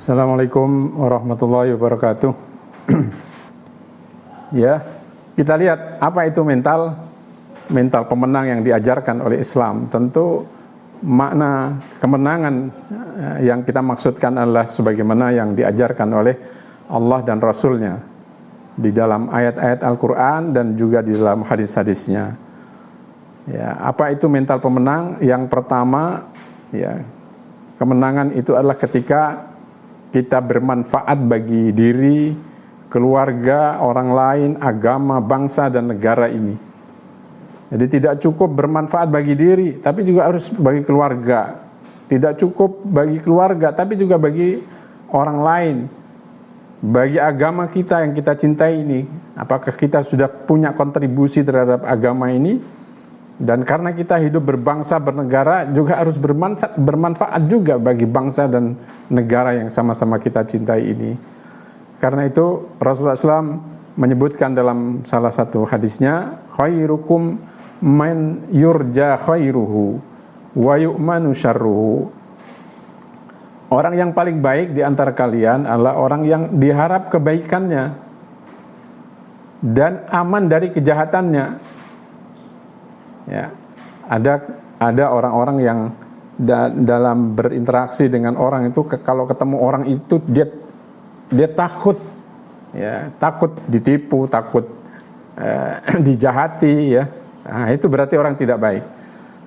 Assalamualaikum warahmatullahi wabarakatuh. Ya, kita lihat apa itu mental pemenang yang diajarkan oleh Islam. Tentu makna kemenangan yang kita maksudkan adalah sebagaimana yang diajarkan oleh Allah dan Rasul-Nya di dalam ayat-ayat Al-Quran dan juga di dalam hadis-hadisnya. Ya, apa itu mental pemenang? Yang pertama, ya, kemenangan itu adalah ketika kita bermanfaat bagi diri, keluarga, orang lain, agama, bangsa, dan negara ini. Jadi tidak cukup bermanfaat bagi diri, tapi juga harus bagi keluarga. Tidak cukup bagi keluarga, tapi juga bagi orang lain. Bagi agama kita yang kita cintai ini, apakah kita sudah punya kontribusi terhadap agama ini? Dan karena kita hidup berbangsa, bernegara, juga harus bermanfaat juga bagi bangsa dan negara yang sama-sama kita cintai ini. Karena itu Rasulullah SAW menyebutkan dalam salah satu hadisnya, khairukum man yurja khairuhu wa yu'manu syarruhu. Orang yang paling baik di antara kalian adalah orang yang diharap kebaikannya dan aman dari kejahatannya. Ya, ada orang-orang yang dalam berinteraksi dengan orang itu, kalau ketemu orang itu dia takut, ya, takut ditipu, takut dijahati, ya. Nah, itu berarti orang tidak baik.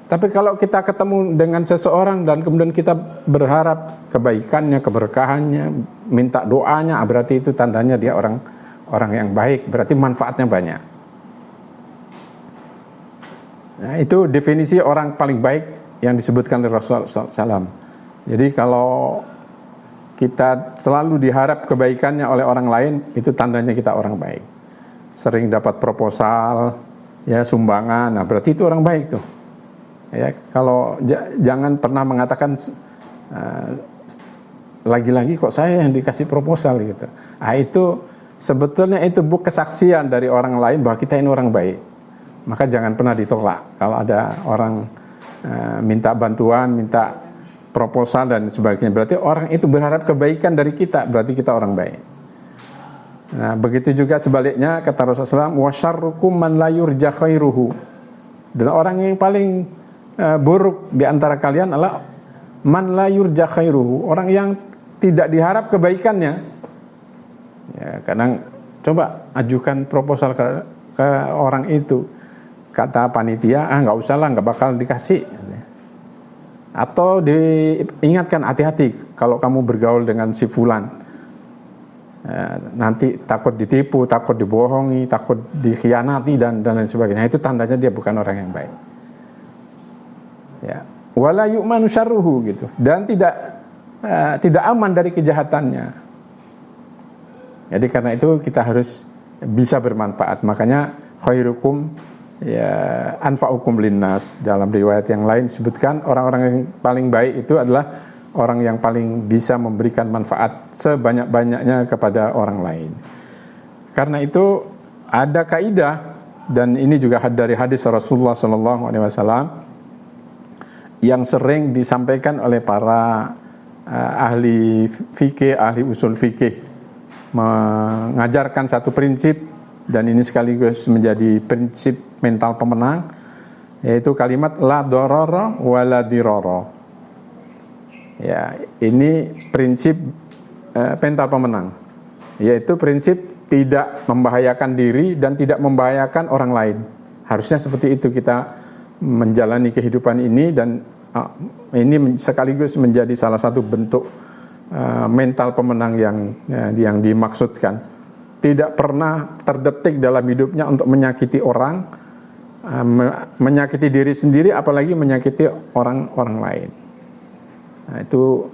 Tapi kalau kita ketemu dengan seseorang dan kemudian kita berharap kebaikannya, keberkahannya, minta doanya, berarti itu tandanya dia orang yang baik, berarti manfaatnya banyak. Nah, itu definisi orang paling baik yang disebutkan oleh Rasulullah SAW. Jadi kalau kita selalu diharap kebaikannya oleh orang lain, itu tandanya kita orang baik. Sering dapat proposal, ya, sumbangan, nah berarti itu orang baik tuh. Ya, kalau jangan pernah mengatakan lagi-lagi kok saya yang dikasih proposal gitu. Ah, itu sebetulnya itu kesaksian dari orang lain bahwa kita ini orang baik. Maka jangan pernah ditolak kalau ada orang minta bantuan, minta proposal dan sebagainya. Berarti orang itu berharap kebaikan dari kita, berarti kita orang baik. Nah, begitu juga sebaliknya kata Rasulullah SAW, wasyarrukum man la yurja khairuhu. Dan orang yang paling buruk di antara kalian adalah man la yurja khairuhu, orang yang tidak diharap kebaikannya. Ya, kadang coba ajukan proposal ke orang itu. Kata panitia, nggak usah lah, nggak bakal dikasih. Atau diingatkan, hati-hati kalau kamu bergaul dengan si fulan, nanti takut ditipu, takut dibohongi, takut dikhianati dan lain sebagainya. Itu tandanya dia bukan orang yang baik. Ya, wala yu'manu syarruhu gitu. Dan tidak aman dari kejahatannya. Jadi karena itu kita harus bisa bermanfaat. Makanya khairukum, ya, anfa'ukum linnas. Dalam riwayat yang lain disebutkan orang-orang yang paling baik itu adalah orang yang paling bisa memberikan manfaat sebanyak-banyaknya kepada orang lain. Karena itu ada kaidah, dan ini juga dari hadis Rasulullah SAW yang sering disampaikan oleh para ahli fikih, ahli usul fikih, mengajarkan satu prinsip, dan ini sekaligus menjadi prinsip mental pemenang, yaitu kalimat la dororo wa la diroro. Ya, ini prinsip mental pemenang, yaitu prinsip tidak membahayakan diri dan tidak membahayakan orang lain. Harusnya seperti itu kita menjalani kehidupan ini, dan ini sekaligus menjadi salah satu bentuk mental pemenang yang dimaksudkan. Tidak pernah terdetik dalam hidupnya untuk menyakiti orang, menyakiti diri sendiri, apalagi menyakiti orang lain. Nah, itu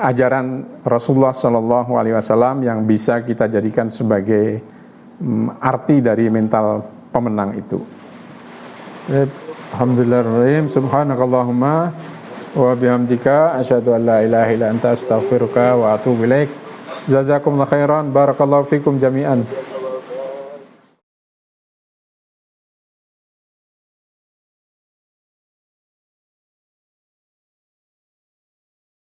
ajaran Rasulullah SAW yang bisa kita jadikan sebagai arti dari mental pemenang itu. Alhamdulillahirrahmanirrahim. Subhanakallahumma wa bihamdika asyhadu an la ilaha illa anta astaghfiruka wa atubu ilaik. Jazakumullah khairan, barakallahu fikum jami'an.